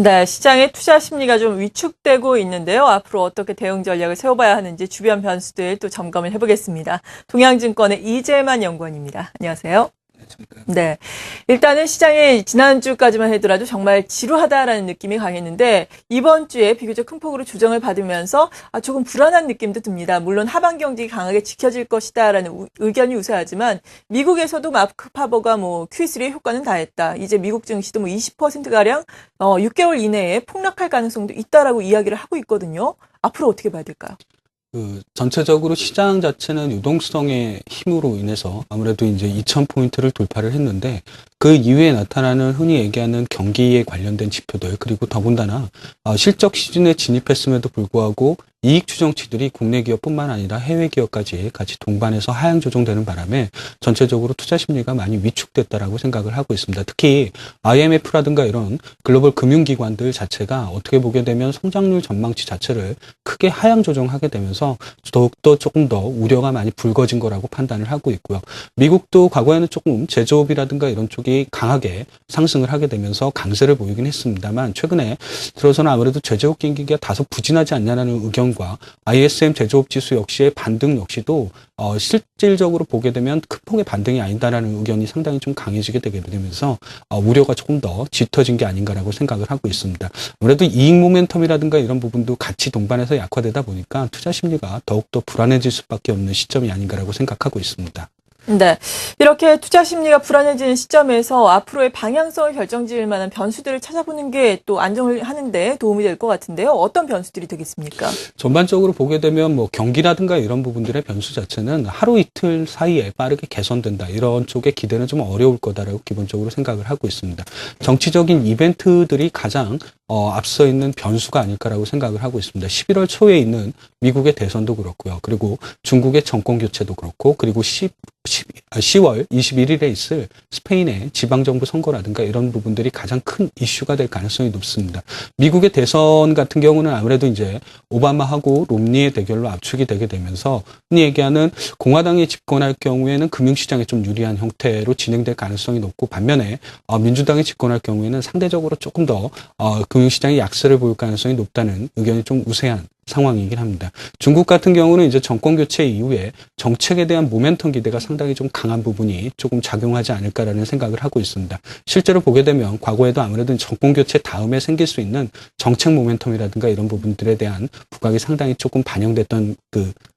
네, 시장의 투자 심리가 좀 위축되고 있는데요. 앞으로 어떻게 대응 전략을 세워봐야 하는지 주변 변수들 또 점검을 해보겠습니다. 동양증권의 이재만 연구원입니다. 안녕하세요. 네. 일단은 시장이 지난주까지만 하더라도 정말 지루하다라는 느낌이 강했는데 이번 주에 비교적 큰 폭으로 조정을 받으면서 조금 불안한 느낌도 듭니다. 물론 하반 경직이 강하게 지켜질 것이다라는 의견이 우세하지만 미국에서도 마크 파버가 Q3의 효과는 다했다. 이제 미국 증시도 20%가량 6개월 이내에 폭락할 가능성도 있다라고 이야기를 하고 있거든요. 앞으로 어떻게 봐야 될까요? 전체적으로 시장 자체는 유동성의 힘으로 인해서 아무래도 이제 2000포인트를 돌파를 했는데 그 이후에 나타나는 흔히 얘기하는 경기에 관련된 지표들 그리고 더군다나 실적 시즌에 진입했음에도 불구하고 이익 추정치들이 국내 기업뿐만 아니라 해외 기업까지 같이 동반해서 하향 조정되는 바람에 전체적으로 투자 심리가 많이 위축됐다라고 생각을 하고 있습니다. 특히 IMF라든가 이런 글로벌 금융기관들 자체가 어떻게 보게 되면 성장률 전망치 자체를 크게 하향 조정하게 되면서 더욱더 조금 더 우려가 많이 불거진 거라고 판단을 하고 있고요. 미국도 과거에는 조금 제조업이라든가 이런 쪽이 강하게 상승을 하게 되면서 강세를 보이긴 했습니다만 최근에 들어서는 아무래도 제조업 경기가 다소 부진하지 않냐는 의견과 ISM 제조업 지수 역시의 반등 역시도 실질적으로 보게 되면 큰 폭의 반등이 아니다라는 의견이 상당히 좀 강해지게 되게 되면서 우려가 조금 더 짙어진 게 아닌가라고 생각을 하고 있습니다. 아무래도 이익 모멘텀이라든가 이런 부분도 같이 동반해서 약화되다 보니까 투자 심리가 더욱더 불안해질 수밖에 없는 시점이 아닌가라고 생각하고 있습니다. 네. 이렇게 투자 심리가 불안해지는 시점에서 앞으로의 방향성을 결정지을 만한 변수들을 찾아보는 게 또 안정을 하는데 도움이 될 것 같은데요. 어떤 변수들이 되겠습니까? 전반적으로 보게 되면 경기라든가 이런 부분들의 변수 자체는 하루 이틀 사이에 빠르게 개선된다. 이런 쪽의 기대는 좀 어려울 거다라고 기본적으로 생각을 하고 있습니다. 정치적인 이벤트들이 가장 앞서 있는 변수가 아닐까라고 생각을 하고 있습니다. 11월 초에 있는 미국의 대선도 그렇고요. 그리고 중국의 정권 교체도 그렇고 그리고 10월 21일에 있을 스페인의 지방정부 선거라든가 이런 부분들이 가장 큰 이슈가 될 가능성이 높습니다. 미국의 대선 같은 경우는 아무래도 이제 오바마하고 롬니의 대결로 압축이 되게 되면서 흔히 얘기하는 공화당이 집권할 경우에는 금융시장에 좀 유리한 형태로 진행될 가능성이 높고 반면에 민주당이 집권할 경우에는 상대적으로 조금 더 금융시장이 약세를 보일 가능성이 높다는 의견이 좀 우세한 상황이긴 합니다. 중국 같은 경우는 이제 정권 교체 이후에 정책에 대한 모멘텀 기대가 상당히 좀 강한 부분이 조금 작용하지 않을까라는 생각을 하고 있습니다. 실제로 보게 되면 과거에도 아무래도 정권 교체 다음에 생길 수 있는 정책 모멘텀이라든가 이런 부분들에 대한 부각이 상당히 조금 반영됐던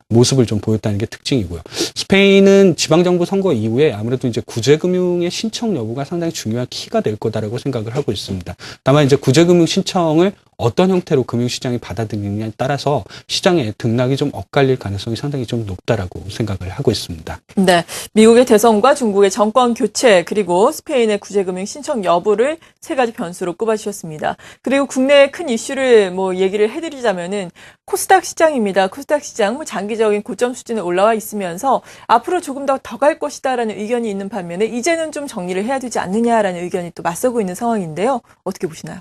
모습을 좀 보였다는 게 특징이고요. 스페인은 지방정부 선거 이후에 아무래도 이제 구제금융의 신청 여부가 상당히 중요한 키가 될 거다라고 생각을 하고 있습니다. 다만 이제 구제금융 신청을 어떤 형태로 금융시장이 받아들이느냐에 따라서 시장의 등락이 좀 엇갈릴 가능성이 상당히 좀 높다라고 생각을 하고 있습니다. 네, 미국의 대선과 중국의 정권 교체 그리고 스페인의 구제금융 신청 여부를 세 가지 변수로 꼽아주셨습니다. 그리고 국내의 큰 이슈를 얘기를 해드리자면은 코스닥 시장입니다. 코스닥 시장 장기적인 고점 수준에 올라와 있으면서 앞으로 조금 더 갈 것이다라는 의견이 있는 반면에 이제는 좀 정리를 해야 되지 않느냐라는 의견이 또 맞서고 있는 상황인데요. 어떻게 보시나요?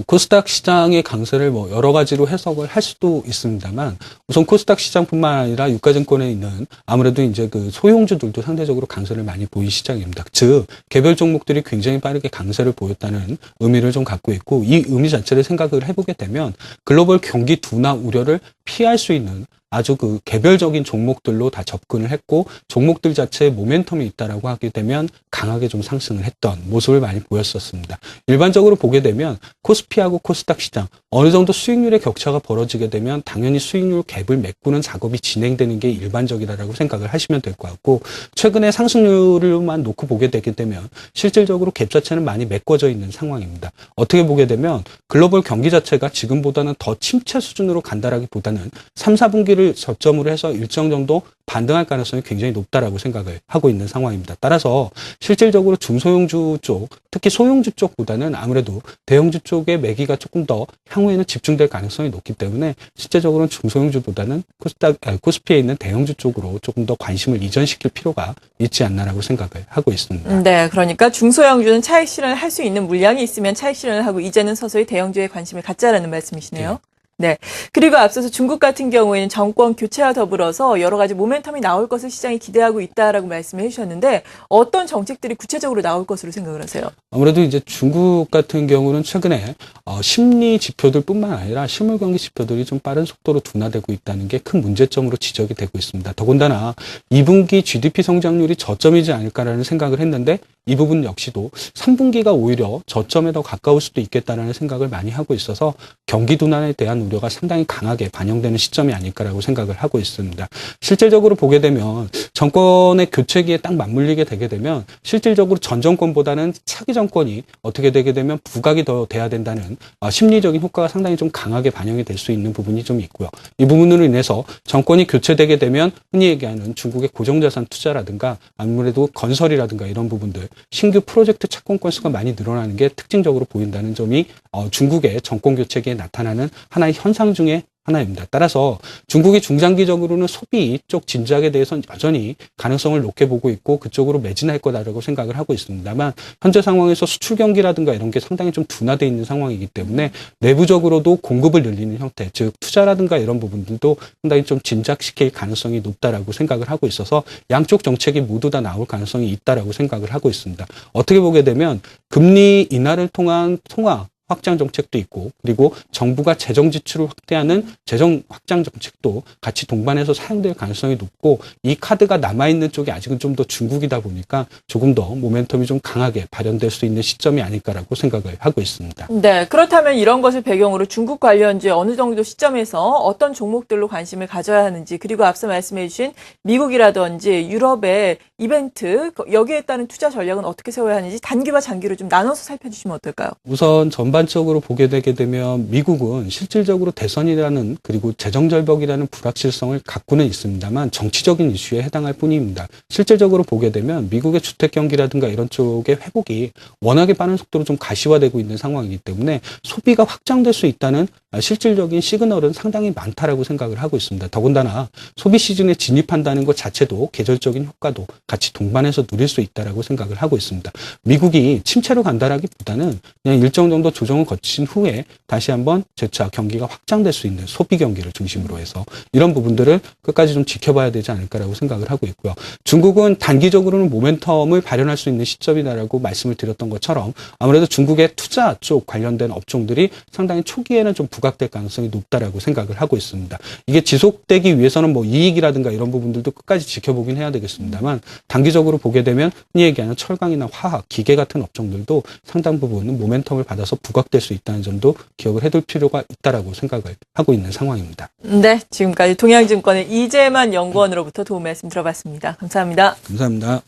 코스닥 시장의 강세를 여러 가지로 해석을 할 수도 있습니다만 우선 코스닥 시장뿐만 아니라 유가증권에 있는 아무래도 이제 소형주들도 상대적으로 강세를 많이 보인 시장입니다. 즉 개별 종목들이 굉장히 빠르게 강세를 보였다는 의미를 좀 갖고 있고 이 의미 자체를 생각을 해보게 되면 글로벌 경기 둔화 우려를 피할 수 있는 아주 개별적인 종목들로 다 접근을 했고 종목들 자체에 모멘텀이 있다라고 하게 되면 강하게 좀 상승을 했던 모습을 많이 보였었습니다. 일반적으로 보게 되면 코스피하고 코스닥 시장 어느 정도 수익률의 격차가 벌어지게 되면 당연히 수익률 갭을 메꾸는 작업이 진행되는 게 일반적이라고 생각을 하시면 될 것 같고 최근에 상승률만 놓고 보게 되게 되면 실질적으로 갭 자체는 많이 메꿔져 있는 상황입니다. 어떻게 보게 되면 글로벌 경기 자체가 지금보다는 더 침체 수준으로 간다라기보다는 3, 4분기를 저점으로 해서 일정 정도 반등할 가능성이 굉장히 높다라고 생각을 하고 있는 상황입니다. 따라서 실질적으로 중소형주 쪽, 특히 소형주 쪽보다는 아무래도 대형주 쪽의 매기가 조금 더 향후에는 집중될 가능성이 높기 때문에 실제적으로는 중소형주보다는 코스피에 있는 대형주 쪽으로 조금 더 관심을 이전시킬 필요가 있지 않나라고 생각을 하고 있습니다. 네, 그러니까 중소형주는 차익 실현을 할 수 있는 물량이 있으면 차익 실현을 하고 이제는 서서히 대형주에 관심을 갖자라는 말씀이시네요. 네. 그리고 앞서서 중국 같은 경우에는 정권 교체와 더불어서 여러 가지 모멘텀이 나올 것을 시장이 기대하고 있다라고 말씀을 해주셨는데 어떤 정책들이 구체적으로 나올 것으로 생각을 하세요? 아무래도 이제 중국 같은 경우는 최근에 심리 지표들뿐만 아니라 실물 경기 지표들이 좀 빠른 속도로 둔화되고 있다는 게 큰 문제점으로 지적이 되고 있습니다. 더군다나 2분기 GDP 성장률이 저점이지 않을까라는 생각을 했는데 이 부분 역시도 3분기가 오히려 저점에 더 가까울 수도 있겠다라는 생각을 많이 하고 있어서 경기 둔화에 대한 우려가 상당히 강하게 반영되는 시점이 아닐까라고 생각을 하고 있습니다. 실질적으로 보게 되면 정권의 교체기에 딱 맞물리게 되게 되면 실질적으로 전 정권보다는 차기 정권이 어떻게 되게 되면 부각이 더 돼야 된다는 심리적인 효과가 상당히 좀 강하게 반영이 될 수 있는 부분이 좀 있고요. 이 부분으로 인해서 정권이 교체되게 되면 흔히 얘기하는 중국의 고정자산 투자라든가 아무래도 건설이라든가 이런 부분들 신규 프로젝트 착공 건수가 많이 늘어나는 게 특징적으로 보인다는 점이 중국의 정권 교체기에 나타나는 하나의 현상 중에 하나입니다. 따라서 중국이 중장기적으로는 소비 쪽 진작에 대해서는 여전히 가능성을 높게 보고 있고 그쪽으로 매진할 거다라고 생각을 하고 있습니다만 현재 상황에서 수출 경기라든가 이런 게 상당히 좀 둔화되어 있는 상황이기 때문에 내부적으로도 공급을 늘리는 형태, 즉 투자라든가 이런 부분들도 상당히 좀 진작시킬 가능성이 높다라고 생각을 하고 있어서 양쪽 정책이 모두 다 나올 가능성이 있다라고 생각을 하고 있습니다. 어떻게 보게 되면 금리 인하를 통한 통화 확장 정책도 있고 그리고 정부가 재정 지출을 확대하는 재정 확장 정책도 같이 동반해서 사용될 가능성이 높고 이 카드가 남아있는 쪽이 아직은 좀 더 중국이다 보니까 조금 더 모멘텀이 좀 강하게 발현될 수 있는 시점이 아닐까라고 생각을 하고 있습니다. 네. 그렇다면 이런 것을 배경으로 중국 관련주에 어느 정도 시점에서 어떤 종목들로 관심을 가져야 하는지 그리고 앞서 말씀해 주신 미국이라든지 유럽의 이벤트 여기에 따른 투자 전략은 어떻게 세워야 하는지 단기와 장기로 좀 나눠서 살펴주시면 어떨까요? 우선 전반적으로 보게 되게 되면 미국은 실질적으로 대선이라는 그리고 재정절벽이라는 불확실성을 갖고는 있습니다만 정치적인 이슈에 해당할 뿐입니다. 실질적으로 보게 되면 미국의 주택 경기라든가 이런 쪽의 회복이 워낙에 빠른 속도로 좀 가시화되고 있는 상황이기 때문에 소비가 확장될 수 있다는 실질적인 시그널은 상당히 많다라고 생각을 하고 있습니다. 더군다나 소비 시즌에 진입한다는 것 자체도 계절적인 효과도 같이 동반해서 누릴 수 있다라고 생각을 하고 있습니다. 미국이 침체로 간다라기보다는 그냥 일정 정도 조정을 거친 후에 다시 한번 재차 경기가 확장될 수 있는 소비 경기를 중심으로 해서 이런 부분들을 끝까지 좀 지켜봐야 되지 않을까라고 생각을 하고 있고요. 중국은 단기적으로는 모멘텀을 발현할 수 있는 시점이다라고 말씀을 드렸던 것처럼 아무래도 중국의 투자 쪽 관련된 업종들이 상당히 초기에는 좀 부각될 가능성이 높다라고 생각을 하고 있습니다. 이게 지속되기 위해서는 뭐 이익이라든가 이런 부분들도 끝까지 지켜보긴 해야 되겠습니다만 단기적으로 보게 되면 흔히 얘기하는 철강이나 화학, 기계 같은 업종들도 상당 부분은 모멘텀을 받아서 부각될 수 있다는 점도 기억을 해둘 필요가 있다라고 생각을 하고 있는 상황입니다. 네, 지금까지 동양증권의 이재만 연구원으로부터 도움 말씀 들어봤습니다. 감사합니다. 감사합니다.